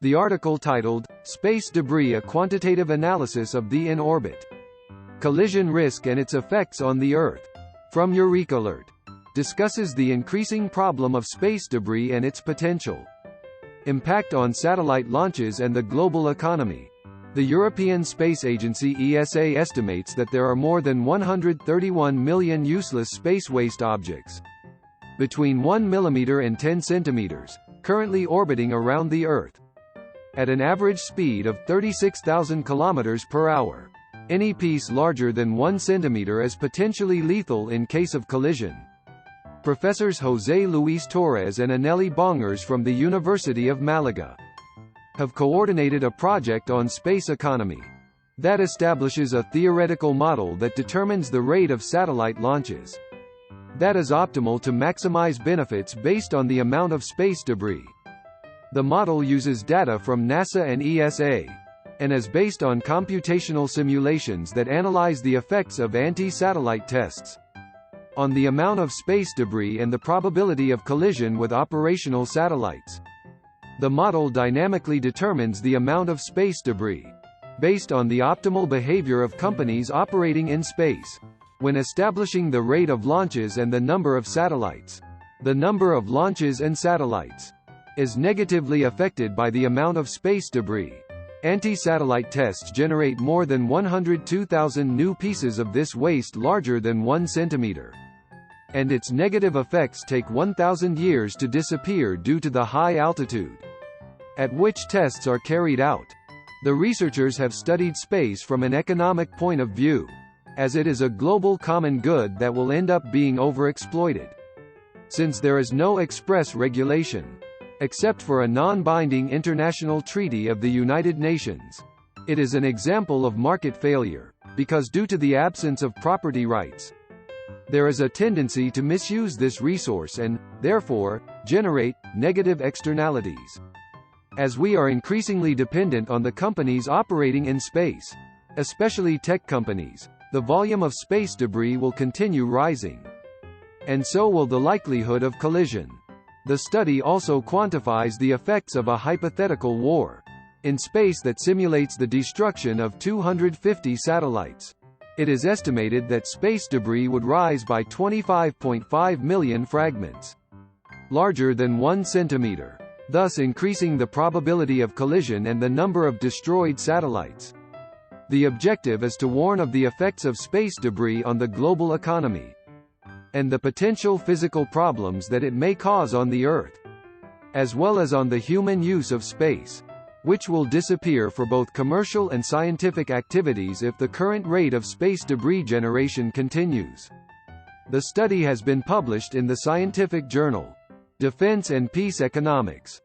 The article titled, Space Debris: A Quantitative Analysis of the In-Orbit Collision Risk and Its Effects on the Earth, from EurekAlert, discusses the increasing problem of space debris and its potential impact on satellite launches and the global economy. The European Space Agency ESA estimates that there are more than 131 million useless space waste objects, between 1 mm and 10 cm, currently orbiting around the Earth at an average speed of 36,000 km per hour. Any piece larger than 1 cm is potentially lethal in case of collision. Professors José Luis Torres and Anneli Bongers from the University of Malaga have coordinated a project on space economy that establishes a theoretical model that determines the rate of satellite launches that is optimal to maximize benefits based on the amount of space debris. The model uses data from NASA and ESA, and is based on computational simulations that analyze the effects of anti-satellite tests on the amount of space debris and the probability of collision with operational satellites. The model dynamically determines the amount of space debris based on the optimal behavior of companies operating in space when establishing the rate of launches and the number of satellites. The number of launches and satellites is negatively affected by the amount of space debris. Anti-satellite tests generate more than 102,000 new pieces of this waste larger than 1 cm. And its negative effects take 1,000 years to disappear due to the high altitude at which tests are carried out. The researchers have studied space from an economic point of view, as it is a global common good that will end up being overexploited. Since there is no express regulation, except for a non-binding international treaty of the United Nations, it is an example of market failure, because due to the absence of property rights, there is a tendency to misuse this resource and, therefore, generate negative externalities. As we are increasingly dependent on the companies operating in space, especially tech companies, the volume of space debris will continue rising. And so will the likelihood of collision. The study also quantifies the effects of a hypothetical war in space that simulates the destruction of 250 satellites. It is estimated that space debris would rise by 25.5 million fragments, larger than 1 cm, thus increasing the probability of collision and the number of destroyed satellites. The objective is to warn of the effects of space debris on the global economy and the potential physical problems that it may cause on the Earth, as well as on the human use of space, which will disappear for both commercial and scientific activities if the current rate of space debris generation continues. The study has been published in the scientific journal Defense and Peace Economics.